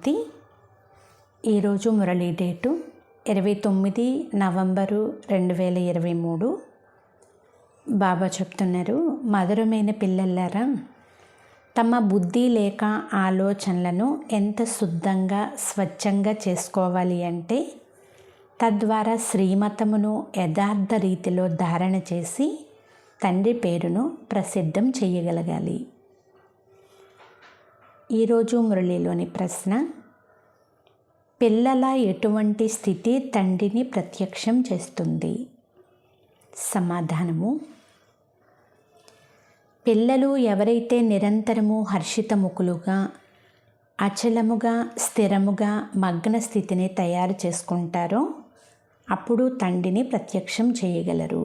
శాంతి. ఈరోజు Murali date 29 November 2023. బాబా చెప్తున్నారు, మధురమైన పిల్లలారా, తమ బుద్ధి లేక ఆలోచనలను ఎంత శుద్ధంగా స్వచ్ఛంగా చేసుకోవాలి అంటే తద్వారా శ్రీమతమును యథార్థ రీతిలో ధారణ చేసి తండ్రి పేరును ప్రసిద్ధం చేయగలగాలి. ఈరోజు మురళిలోని ప్రశ్న, పిల్లల ఎటువంటి స్థితి తండ్రిని ప్రత్యక్షం చేస్తుంది? సమాధానము, పిల్లలు ఎవరైతే నిరంతరము హర్షితముఖులుగా అచలముగా స్థిరముగా మగ్న స్థితిని తయారు చేసుకుంటారో అప్పుడు తండ్రిని ప్రత్యక్షం చేయగలరు.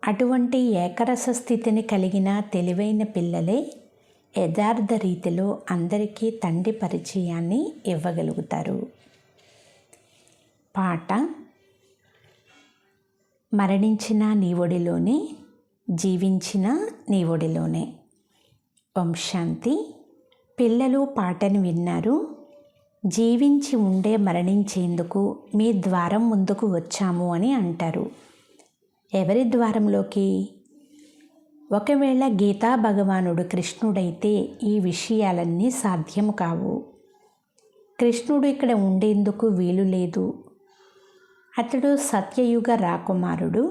అటువంటి ఏకరస స్థితిని కలిగిన తెలివైన పిల్లలే యథార్థ రీతిలో అందరికీ తండ్రి పరిచయాన్ని ఇవ్వగలుగుతారు. పాట. మరణించిన నీ ఒడిలోనే, జీవించిన నీ ఒడిలోనే. ఓం శాంతి. పిల్లలు పాటను విన్నారు. జీవించి ఉండే మరణించేందుకు మీ ద్వారం ముందుకు వచ్చాము అని అంటారు. ఎవరి ద్వారంలోకి? ఒకవేళ గీతా భగవానుడు కృష్ణుడైతే ఈ విషయాలన్నీ సాధ్యము కావు. కృష్ణుడు ఇక్కడ ఉండేందుకు వీలు లేదు. అతడు సత్యయుగ రాకుమారుడు.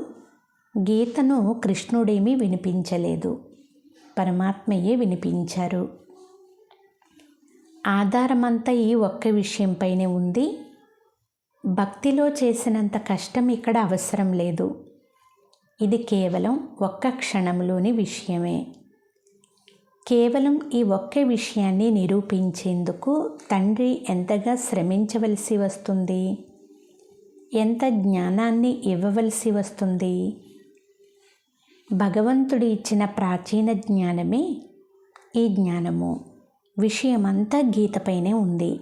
గీతను కృష్ణుడేమీ వినిపించలేదు, పరమాత్మయే వినిపించారు. ఆధారమంతా ఈ ఒక్క విషయంపైనే ఉంది. భక్తిలో చేసినంత కష్టం ఇక్కడ అవసరం లేదు. ఇది కేవలం ఒక్క క్షణంలోని విషయమే. కేవలం ఈ ఒక్క విషయాన్ని నిరూపించేందుకు తండ్రి ఎంతగా శ్రమించవలసి వస్తుంది, ఎంత జ్ఞానాన్ని ఇవ్వవలసి వస్తుంది. భగవంతుడు ఇచ్చిన ప్రాచీన జ్ఞానమే ఈ జ్ఞానము. విషయమంతా గీతపైనే ఉంది.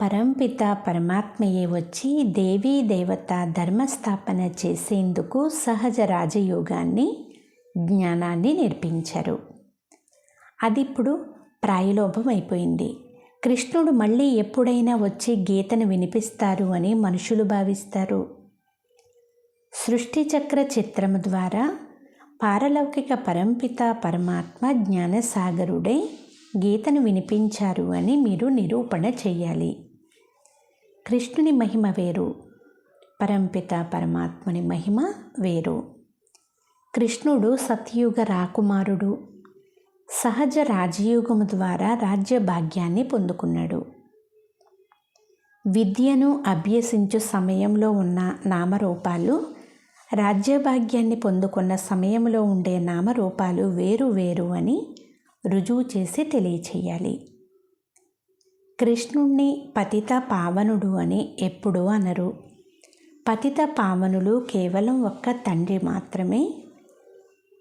పరంపిత పరమాత్మయే వచ్చి దేవీ దేవత ధర్మస్థాపన చేసేందుకు సహజ రాజయోగాన్ని, జ్ఞానాన్ని నేర్పించారు. అది ఇప్పుడు ప్రాయలోభం అయిపోయింది. కృష్ణుడు మళ్ళీ ఎప్పుడైనా వచ్చి గీతను వినిపిస్తారు అని మనుషులు భావిస్తారు. సృష్టి చక్ర చిత్రము ద్వారా పారలౌకిక పరంపిత పరమాత్మ జ్ఞానసాగరుడే గీతను వినిపించారు అని మీరు నిరూపణ చెయ్యాలి. కృష్ణుని మహిమ వేరు, పరంపిత పరమాత్మని మహిమ వేరు. కృష్ణుడు సత్యయుగ రాకుమారుడు. సహజ రాజయోగము ద్వారా రాజ్య భాగ్యాన్ని పొందుకున్నాడు. విద్యను అభ్యసించు సమయంలో ఉన్న నామరూపాలు రాజ్యభాగ్యాన్ని పొందుకున్న సమయంలో ఉండే నామరూపాలు వేరు వేరు అని రుజువు చేసి తెలియచేయాలి. కృష్ణుణ్ణి పతిత పావనుడు అని ఎప్పుడూ అనరు. పతిత పావనులు కేవలం ఒక్క తండ్రి మాత్రమే.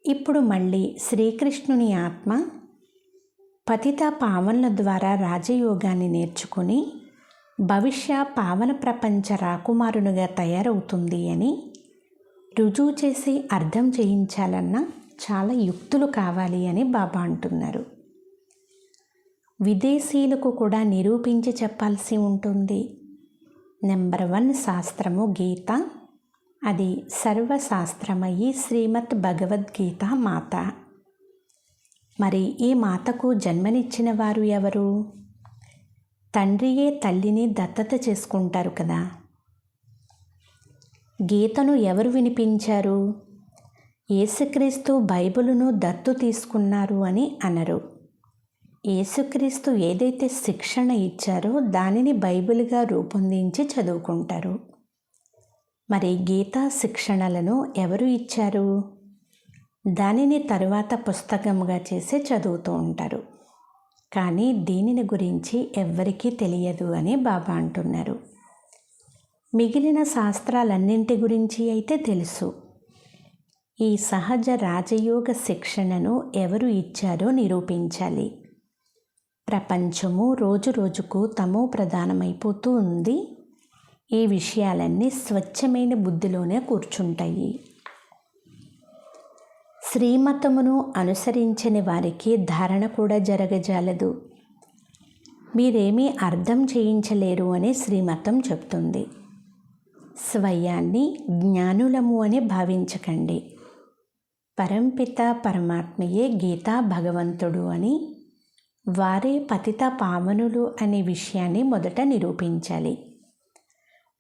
ఇప్పుడు మళ్ళీ శ్రీకృష్ణుని ఆత్మ పతిత పావనుల ద్వారా రాజయోగాన్ని నేర్చుకుని భవిష్య పావన ప్రపంచ రాకుమారునిగా తయారవుతుంది అని రుజువు చేసి అర్థం చేయించాలన్నా చాలా యుక్తులు కావాలి అని బాబా అంటున్నారు. విదేశీయులకు కూడా నిరూపించి చెప్పాల్సి ఉంటుంది. నెంబర్ 1 శాస్త్రము గీత. అది సర్వశాస్త్రమయ్యి శ్రీమద్ భగవద్గీత మాత. మరి ఈ మాతకు జన్మనిచ్చిన వారు ఎవరు? తండ్రియే తల్లిని దత్తత చేసుకుంటారు కదా. గీతను ఎవరు వినిపించారు? యేసుక్రీస్తు బైబిలును దత్తు తీసుకున్నారు అని అనరు. యేసుక్రీస్తు ఏదైతే శిక్షణ ఇచ్చారో దానిని బైబిల్గా రూపొందించి చదువుకుంటారు. మరి గీతా శిక్షణలను ఎవరు ఇచ్చారు? దానిని తరువాత పుస్తకముగా చేసి చదువుతూ ఉంటారు. కానీ దీనిని గురించి ఎవ్వరికీ తెలియదు అని బాబా అంటున్నారు. మిగిలిన శాస్త్రాలన్నింటి గురించి అయితే తెలుసు. ఈ సహజ రాజయోగ శిక్షణను ఎవరు ఇచ్చారో నిరూపించాలి. ప్రపంచము రోజు రోజుకు తమో ప్రధానమైపోతూ ఉంది. ఈ విషయాలన్నీ స్వచ్ఛమైన బుద్ధిలోనే కూర్చుంటాయి. శ్రీమతమును అనుసరించని వారికి ధారణ కూడా జరగజాలదు. మీరేమీ అర్థం చేయించలేరు అని శ్రీమతం చెప్తుంది. స్వయాన్ని జ్ఞానులము అని భావించకండి. పరంపిత పరమాత్మయే గీతా భగవంతుడు అని, వారే పతిత పావనులు అనే విషయాన్ని మొదట నిరూపించాలి.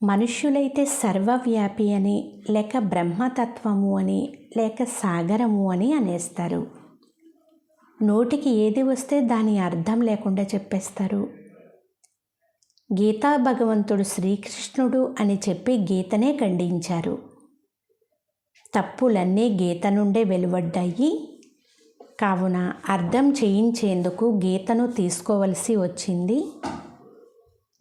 మనుష్యులైతే సర్వవ్యాపి అని, లేక బ్రహ్మతత్వము అని, లేక సాగరము అని అనేస్తారు. నోటికి ఏది వస్తే దాని అర్థం లేకుండా చెప్పేస్తారు. గీతా భగవంతుడు శ్రీకృష్ణుడు అని చెప్పి గీతనే ఖండించారు. తప్పులన్నీ గీత నుండే వెలువడ్డాయి. కావున అర్థం చేయించేందుకు గీతను తీసుకోవలసి వచ్చింది.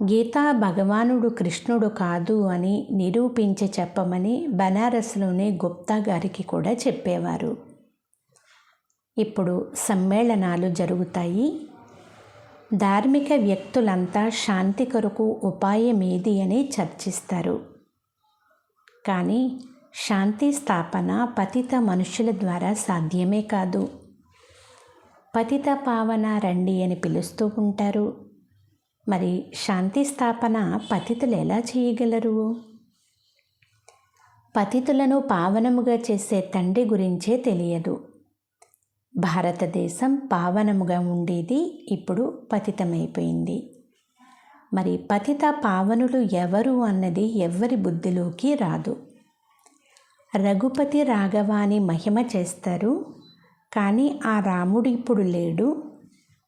గీతా భగవానుడు కృష్ణుడు కాదు అని నిరూపించి చెప్పమని బనారస్లోని గుప్తా గారికి కూడా చెప్పేవారు. ఇప్పుడు సమ్మేళనాలు జరుగుతాయి. ధార్మిక వ్యక్తులంతా శాంతి కొరకు ఉపాయమేది అని చర్చిస్తారు. కానీ శాంతి స్థాపన పతిత మనుషుల ద్వారా సాధ్యమే కాదు. పతిత పావన రండి అని పిలుస్తూ ఉంటారు. మరి శాంతి స్థాపన పతితులు ఎలా చేయగలరు? పతితులను పావనముగా చేసే తండ్రి గురించే తెలియదు. భారతదేశం పావనముగా ఉండేది, ఇప్పుడు పతితమైపోయింది. మరి పతిత పావనులు ఎవరు అన్నది ఎవ్వరి బుద్ధిలోకి రాదు. రఘుపతి రాఘవాని మహిమ చేస్తారు, కానీ ఆ రాముడు ఇప్పుడు లేడు.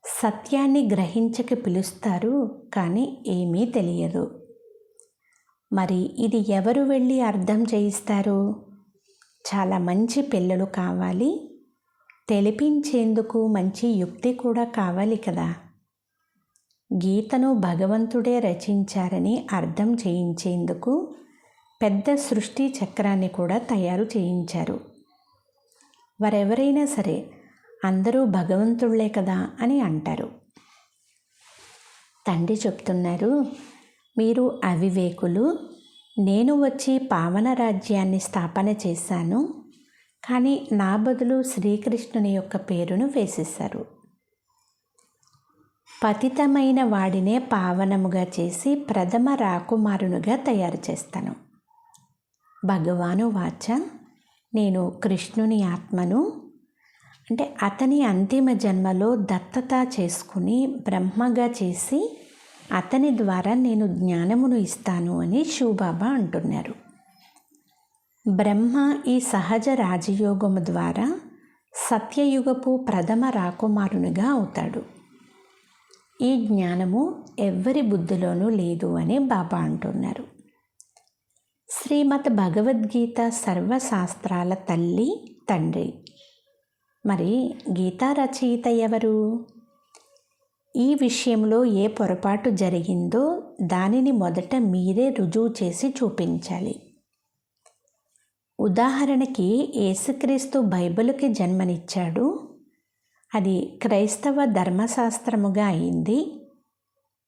సత్యాన్ని గ్రహించక పిలుస్తారు, కానీ ఏమీ తెలియదు. మరి ఇది ఎవరు వెళ్ళి అర్థం చేయిస్తారు? చాలా మంచి పిల్లలు కావాలి. తెలిపించేందుకు మంచి యుక్తి కూడా కావాలి కదా. గీతను భగవంతుడే రచించారని అర్థం చేయించేందుకు పెద్ద సృష్టి చక్రాన్ని కూడా తయారు చేయించారు. వారెవరైనా సరే అందరూ భగవంతుళ్ళే కదా అని అంటారు. తండ్రి చెప్తున్నారు, మీరు అవివేకులు. నేను వచ్చి పావన రాజ్యాన్ని స్థాపన చేశాను, కానీ నా బదులు శ్రీకృష్ణుని యొక్క పేరును వేసేశారు. పతితమైన వాడినే పావనముగా చేసి ప్రథమ రాకుమారునిగా తయారు చేస్తాను. భగవాను వాచ, నేను కృష్ణుని ఆత్మను. అంటే అతని అంతిమ జన్మలో దత్తత చేసుకుని బ్రహ్మగా చేసి అతని ద్వారా నేను జ్ఞానమును ఇస్తాను అని శివబాబా అంటున్నారు. బ్రహ్మ ఈ సహజ రాజయోగము ద్వారా సత్యయుగపు ప్రథమ రాకుమారునిగా అవుతాడు. ఈ జ్ఞానము ఎవ్వరి బుద్ధిలోనూ లేదు అని బాబా అంటున్నారు. శ్రీమద్ భగవద్గీత సర్వశాస్త్రాల తల్లి తండ్రి. మరి గీతా రచయిత ఎవరు? ఈ విషయంలో ఏ పొరపాటు జరిగిందో దానిని మొదట మీరే రుజువు చేసి చూపించాలి. ఉదాహరణకి యేసుక్రీస్తు బైబిలుకి జన్మనిచ్చాడు. అది క్రైస్తవ ధర్మశాస్త్రముగా అయింది.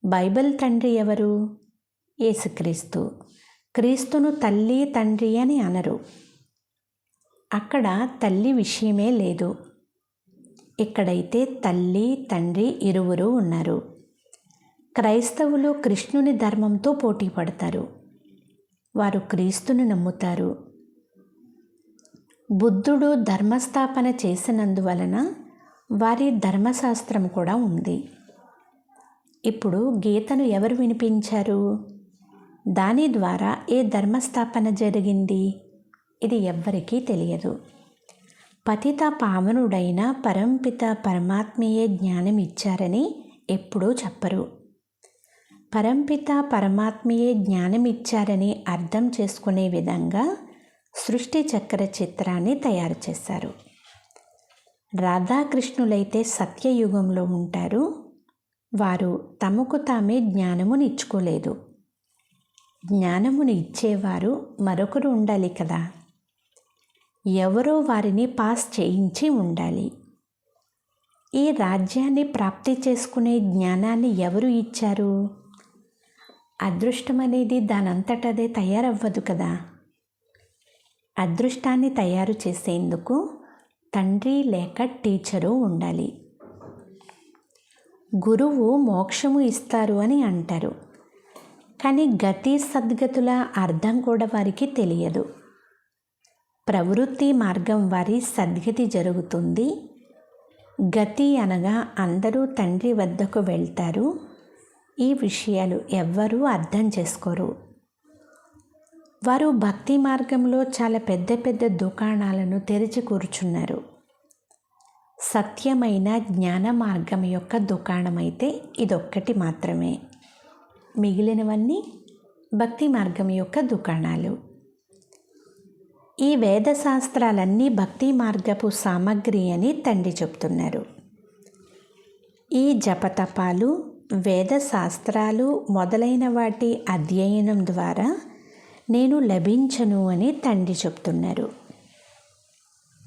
బైబిల్ తండ్రి ఎవరు? యేసుక్రీస్తు. క్రీస్తును తల్లి తండ్రి అని అనరు. అక్కడ తల్లి విషయమే లేదు. ఇక్కడైతే తల్లి తండ్రి ఇరువురు ఉన్నారు. క్రైస్తవులు కృష్ణుని ధర్మంతో పోటీ పడతారు. వారు క్రీస్తుని నమ్ముతారు. బుద్ధుడు ధర్మస్థాపన చేసినందువలన వారి ధర్మశాస్త్రం కూడా ఉంది. ఇప్పుడు గీతను ఎవరు వినిపించారు? దాని ద్వారా ఏ ధర్మస్థాపన జరిగింది? ఇది ఎవ్వరికీ తెలియదు. పతిత పావనుడైన పరంపిత పరమాత్మయే జ్ఞానం ఇచ్చారని ఎప్పుడూ చెప్పరు. పరంపిత పరమాత్మయే జ్ఞానం ఇచ్చారని అర్థం చేసుకునే విధంగా సృష్టి చక్ర చిత్రాన్ని తయారు చేశారు. రాధాకృష్ణులైతే సత్యయుగంలో ఉంటారు. వారు తమకు తామే జ్ఞానమునిచ్చుకోలేదు. జ్ఞానమును ఇచ్చేవారు మరొకరు ఉండాలి కదా. ఎవరో వారిని పాస్ చేయించి ఉండాలి. ఈ రాజ్యాన్ని ప్రాప్తి చేసుకునే జ్ఞానాన్ని ఎవరు ఇచ్చారు? అదృష్టం అనేది దానంతటదే తయారవ్వదు కదా. అదృష్టాన్ని తయారు చేసేందుకు తండ్రి లేక టీచరు ఉండాలి. గురువు మోక్షము ఇస్తారు అని అంటారు, కానీ గతి సద్గతుల అర్థం కూడా వారికి తెలియదు. ప్రవృత్తి మార్గం వారి సద్గతి జరుగుతుంది. గతి అనగా అందరూ తండ్రి వద్దకు వెళ్తారు. ఈ విషయాలు ఎవ్వరూ అర్థం చేసుకోరు. వారు భక్తి మార్గంలో చాలా పెద్ద పెద్ద దుకాణాలను తెరిచి కూర్చున్నారు. సత్యమైన జ్ఞాన మార్గం యొక్క దుకాణమైతే ఇదొక్కటి మాత్రమే. మిగిలినవన్నీ భక్తి మార్గం యొక్క దుకాణాలు. ఈ వేద శాస్త్రాలన్నీ భక్తి మార్గపు సామగ్రి అని తండ్రి చెప్తున్నారు. ఈ జపతపాలు, వేద శాస్త్రాలు మొదలైన వాటి అధ్యయనం ద్వారా నేను లభించను అని తండ్రి చెప్తున్నారు.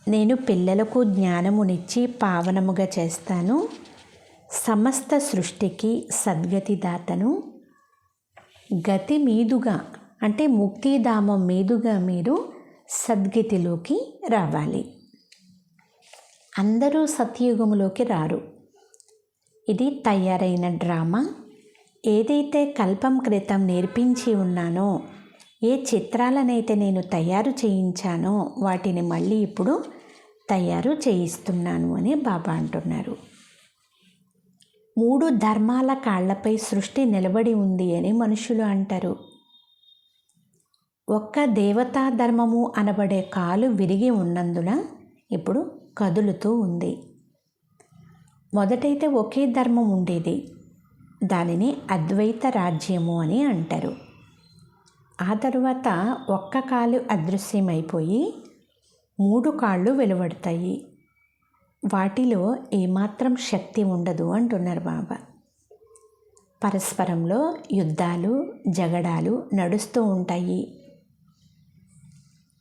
నేను పిల్లలకు జ్ఞానమునిచ్చి పావనముగా చేస్తాను. సమస్త సృష్టికి సద్గతి దాతను. గతి మీదుగా అంటే ముక్తిధామం మీదుగా మీరు సద్గతిలోకి రావాలి. అందరూ సత్యయుగములోకి రారు. ఇది తయారైన డ్రామా. ఏదైతే కల్పం క్రితం నేర్పించి ఉన్నానో, ఏ చిత్రాలనైతే నేను తయారు చేయించానో వాటిని మళ్ళీ ఇప్పుడు తయారు చేయిస్తున్నాను అని బాబా అంటున్నారు. 3 ధర్మాల కాళ్లపై సృష్టి నిలబడి ఉంది అని మనుషులు అంటారు. ఒక్క దేవతా ధర్మము అనబడే కాలు విరిగి ఉన్నందున ఇప్పుడు కదులుతూ ఉంది. మొదటైతే ఒకే ధర్మం ఉండేది. దానిని అద్వైత రాజ్యము అని అంటారు. ఆ తరువాత ఒక్క కాలు అదృశ్యమైపోయి 3 కాళ్ళు వెలువడతాయి. వాటిలో ఏమాత్రం శక్తి ఉండదు అంటున్నారు బాబా. పరస్పరంలో యుద్ధాలు, జగడాలు నడుస్తూ ఉంటాయి.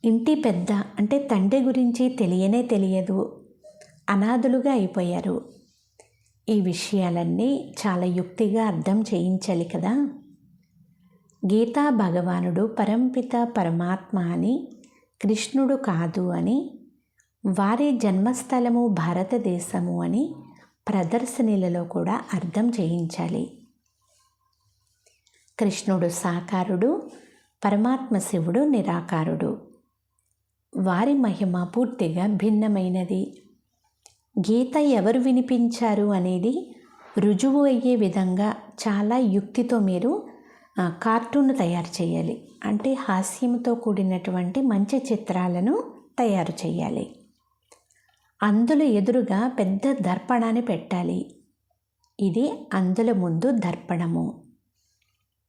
ఇంటి పెద్ద అంటే తండ్రి గురించి తెలియనే తెలియదు. అనాథులుగా అయిపోయారు. ఈ విషయాలన్నీ చాలా యుక్తిగా అర్థం చేయించాలి కదా. గీతా భగవానుడు పరంపిత పరమాత్మ అని, కృష్ణుడు కాదు అని, వారి జన్మస్థలము భారతదేశము అని ప్రదర్శనలలో కూడా అర్థం చేయించాలి. కృష్ణుడు సాకారుడు, పరమాత్మ శివుడు నిరాకారుడు. వారి మహిమ పూర్తిగా భిన్నమైనది. గీత ఎవరు వినిపించారు అనేది రుజువు అయ్యే విధంగా చాలా యుక్తితో మీరు కార్టూన్ తయారు చేయాలి. అంటే హాస్యంతో కూడినటువంటి మంచి చిత్రాలను తయారు చేయాలి. అందులో ఎదురుగా పెద్ద దర్పణాన్ని పెట్టాలి. ఇది అందుల ముందు దర్పణము.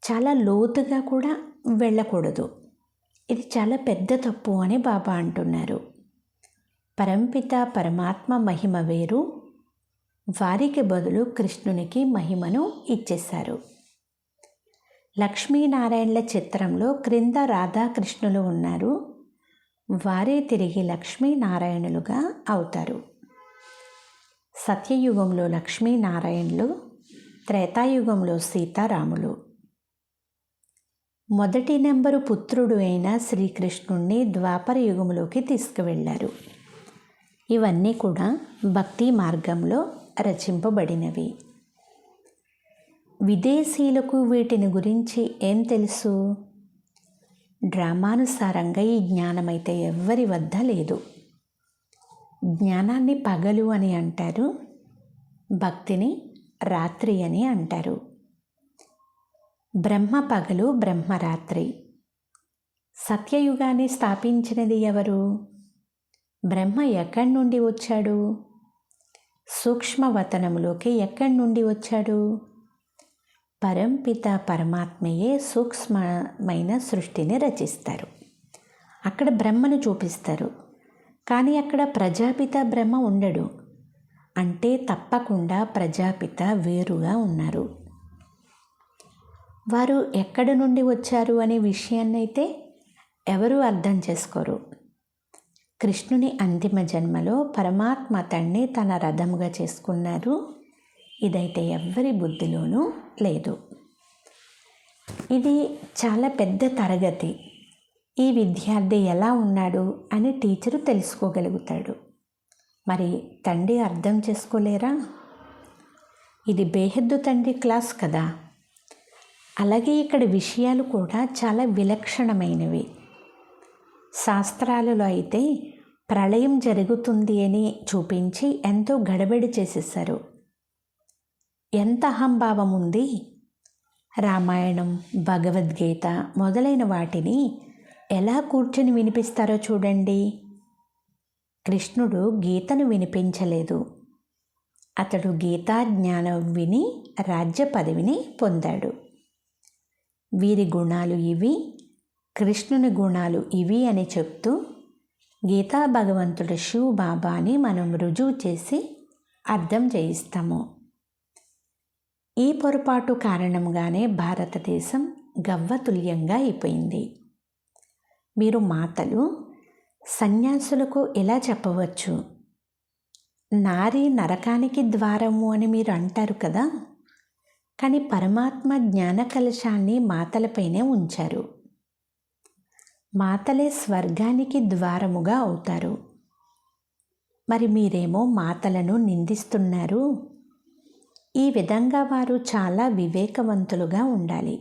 చాలా లోతుగా కూడా వెళ్ళకూడదు. ఇది చాలా పెద్ద తప్పు అని బాబా అంటున్నారు. పరంపిత పరమాత్మ మహిమ వేరు. వారికి బదులు కృష్ణునికి మహిమను ఇచ్చేశారు. లక్ష్మీనారాయణల చిత్రంలో క్రింద రాధాకృష్ణులు ఉన్నారు. వారే తిరిగి లక్ష్మీనారాయణులుగా అవుతారు. సత్యయుగంలో లక్ష్మీనారాయణులు, త్రేతాయుగంలో సీతారాములు. మొదటి నెంబరు పుత్రుడు అయిన శ్రీకృష్ణుణ్ణి ద్వాపర యుగంలోకి తీసుకువెళ్ళారు. ఇవన్నీ కూడా భక్తి మార్గంలో రచింపబడినవి. విదేశీయులకు వీటిని గురించి ఏం తెలుసు? డ్రామానుసారంగా ఈ జ్ఞానమైతే ఎవ్వరి వద్ద లేదు. జ్ఞానాన్ని పగలు అని అంటారు, భక్తిని రాత్రి అని అంటారు. బ్రహ్మ పగలు, బ్రహ్మ రాత్రి. సత్యయుగాన్ని స్థాపించినది ఎవరు? బ్రహ్మ ఎక్కడి నుండి వచ్చాడు? సూక్ష్మవతనంలోకి ఎక్కడి నుండి వచ్చాడు? పరంపిత పరమాత్మయే సూక్ష్మమైన సృష్టిని రచిస్తారు. అక్కడ బ్రహ్మను చూపిస్తారు. కానీ అక్కడ ప్రజాపిత బ్రహ్మ ఉండడు. అంటే తప్పకుండా ప్రజాపిత వేరుగా ఉన్నారు. వారు ఎక్కడి నుండి వచ్చారు అనే విషయాన్నైతే ఎవరూ అర్థం చేసుకోరు. కృష్ణుని అంతిమ జన్మలో పరమాత్మ తండ్రి తన రథముగా చేసుకున్నారు. ఇదైతే ఎవ్వరి బుద్ధిలోనూ లేదు. ఇది చాలా పెద్ద తరగతి. ఈ విద్యార్థి ఎలా ఉన్నాడు అని టీచరు తెలుసుకోగలుగుతాడు. మరి తండ్రి అర్థం చేసుకోలేరా? ఇది బేహద్దు తండ్రి క్లాస్ కదా. అలాగే ఇక్కడ విషయాలు కూడా చాలా విలక్షణమైనవి. శాస్త్రాలలో అయితే ప్రళయం జరుగుతుంది అని చూపించి ఎంతో గడబడి చేసేసారు. ఎంత అహంభావం ఉంది. రామాయణం, భగవద్గీత మొదలైన వాటిని ఎలా కూర్చొని వినిపిస్తారో చూడండి. కృష్ణుడు గీతను వినిపించలేదు. అతడు గీతా జ్ఞానం విని రాజ్య పదవిని పొందాడు. వీరి గుణాలు ఇవి, కృష్ణుని గుణాలు ఇవి అని చెప్తూ గీతా భగవంతుడు శివ్ బాబాని మనం రుజువు చేసి అర్థం చేయిస్తాము. ఈ పొరపాటు కారణంగానే భారతదేశం గవ్వతుల్యంగా అయిపోయింది. మీరు మాతలు సన్యాసులకు ఎలా చెప్పవచ్చు? నారీ నరకానికి ద్వారము అని మీరు అంటారు కదా. కానీ పరమాత్మ జ్ఞాన కలశాన్ని మాతలపైనే ఉంచారు. మాతలే స్వర్గానికి ద్వారముగా అవుతారు. మరి మీరేమో మాతలను నిందిస్తున్నారు. ఈ విధంగా వారు చాలా వివేకవంతులుగా ఉండాలి.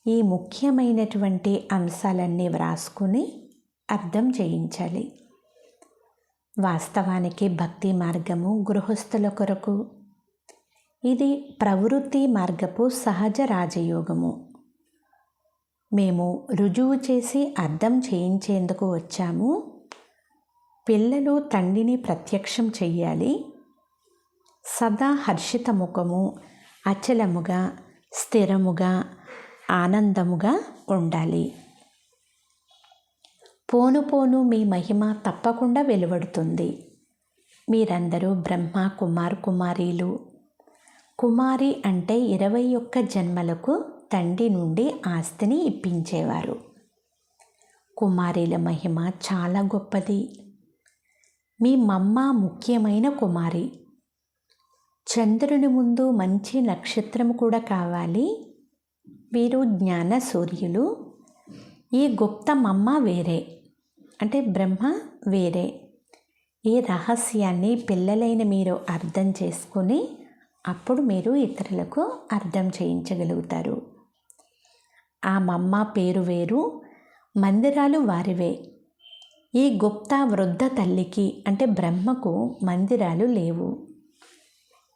ఈ ముఖ్యమైనటువంటి అంశాలన్నీ వ్రాసుకుని అర్థం చేయించాలి. వాస్తవానికి భక్తి మార్గము గృహస్థుల కొరకు. ఇది ప్రవృత్తి మార్గపు సహజ రాజయోగము. మేము రుజువు చేసి అర్థం చేయించేందుకు వచ్చాము. పిల్లలు తండ్రిని ప్రత్యక్షం చెయ్యాలి. సదా హర్షిత ముఖము, అచలముగా, స్థిరముగా, ఆనందముగా ఉండాలి. పోను పోను మీ మహిమ తప్పకుండా వెలువడుతుంది. మీరందరూ బ్రహ్మ కుమారీలు. కుమారి అంటే 21 జన్మలకు తండ్రి నుండి ఆస్తిని ఇప్పించేవారు. కుమారీల మహిమ చాలా గొప్పది. మీ మమ్మ ముఖ్యమైన కుమారి. చంద్రుని ముందు మంచి నక్షత్రము కూడా కావాలి. వీరు జ్ఞాన సూర్యులు. ఈ గుప్త మమ్మ వేరే, అంటే బ్రహ్మ వేరే. ఈ రహస్యాన్ని పిల్లలైన మీరు అర్థం చేసుకుని అప్పుడు మీరు ఇతరులకు అర్థం చేయించగలుగుతారు. ఆ మమ్మ పేరు వేరు, మందిరాలు వారివే. ఈ గుప్త వృద్ధ తల్లికి అంటే బ్రహ్మకు మందిరాలు లేవు.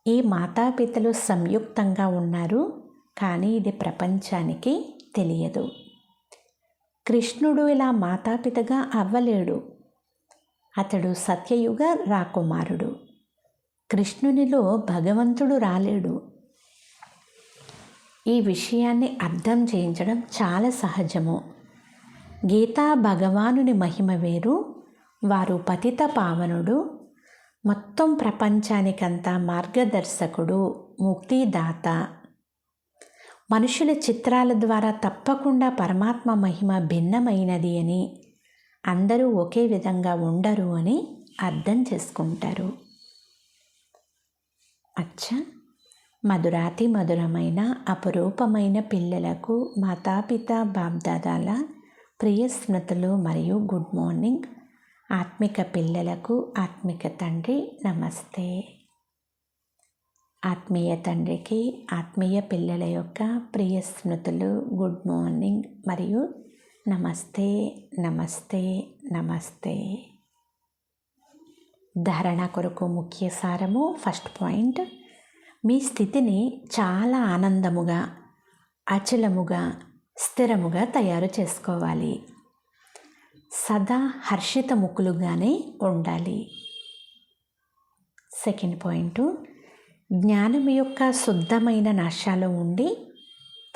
ఈ మాతాపితలు సంయుక్తంగా ఉన్నారు, కానీ ఇది ప్రపంచానికి తెలియదు. కృష్ణుడు ఇలా మాతాపితగా అవ్వలేడు. అతడు సత్యయుగ రాకుమారుడు. కృష్ణునిలో భగవంతుడు రాలేడు. ఈ విషయాన్ని అర్థం చేయించడం చాలా సహజము. గీతా భగవానుని మహిమ వేరు. వారు పతిత పావనుడు, మొత్తం ప్రపంచానికంతా మార్గదర్శకుడు, ముక్తిదాత. మనుషుల చిత్రాల ద్వారా తప్పకుండా పరమాత్మ మహిమ భిన్నమైనది అని, అందరూ ఒకే విధంగా ఉండరు అని అర్థం చేసుకుంటారు. అచ్చా, మధురాతి మధురమైన అపురూపమైన పిల్లలకు మాతాపిత బాబ్దాదాల ప్రియ స్మృతులు మరియు గుడ్ మార్నింగ్. ఆత్మిక పిల్లలకు ఆత్మిక తండ్రి నమస్తే. ఆత్మీయ తండ్రికి ఆత్మీయ పిల్లల యొక్క ప్రియ స్మృతులు, గుడ్ మార్నింగ్ మరియు నమస్తే నమస్తే నమస్తే. ధారణ కొరకు ముఖ్య సారము. ఫస్ట్ పాయింట్, మీ స్థితిని చాలా ఆనందముగా, అచలముగా, స్థిరముగా తయారు చేసుకోవాలి. సదా హర్షిత ముఖులుగానే ఉండాలి. సెకండ్ పాయింట్, జ్ఞానం యొక్క శుద్ధమైన నాశాలో ఉండి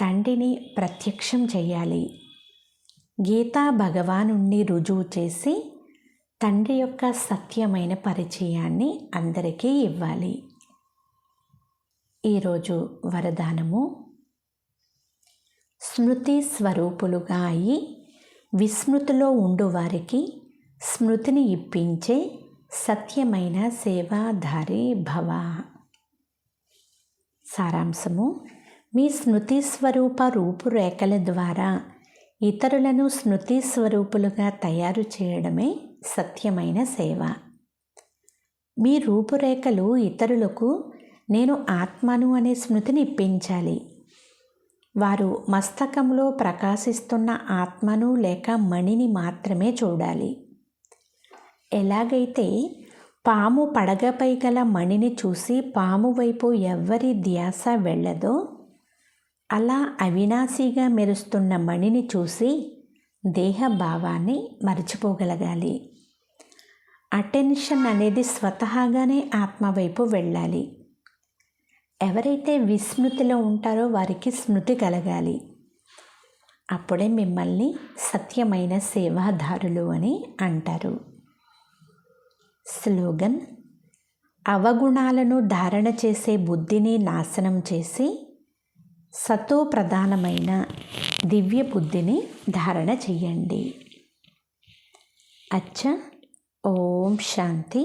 తండ్రిని ప్రత్యక్షం చేయాలి. గీతా భగవానుణ్ణి రుజువు చేసి తండ్రి యొక్క సత్యమైన పరిచయాన్ని అందరికీ ఇవ్వాలి. ఈరోజు వరదానము, స్మృతి స్వరూపులుగా అయి విస్మృతిలో ఉండు వారికి స్మృతిని ఇప్పించే సత్యమైన సేవాధారి భవ. సారాంశము, మీ స్మృతి స్వరూప రూపురేఖల ద్వారా ఇతరులను స్మృతి స్వరూపులుగా తయారు చేయడమే సత్యమైన సేవ. మీ రూపురేఖలు ఇతరులకు నేను ఆత్మను అనే స్మృతిని ఇప్పించాలి. వారు మస్తకంలో ప్రకాశిస్తున్న ఆత్మను లేక మణిని మాత్రమే చూడాలి. ఎలాగైతే పాము పడగపై గల మణిని చూసి పాము వైపు ఎవ్వరి ధ్యాస వెళ్ళదో, అలా అవినాశిగా మెరుస్తున్న మణిని చూసి దేహ భావాన్ని మర్చిపోగలగాలి. అటెన్షన్ అనేది స్వతహాగానే ఆత్మ వైపు వెళ్ళాలి. ఎవరైతే విస్మృతిలో ఉంటారో వారికి స్మృతి కలగాలి. అప్పుడే మిమ్మల్ని సత్యమైన సేవాదారులు అని అంటారు. స్లోగన్: అవగుణాలను ధారణ చేసే బుద్ధిని నాశనం చేసి సతో ప్రధానమైన దివ్య బుద్ధిని ధారణ చెయ్యండి. అచ్చా. ఓం శాంతి.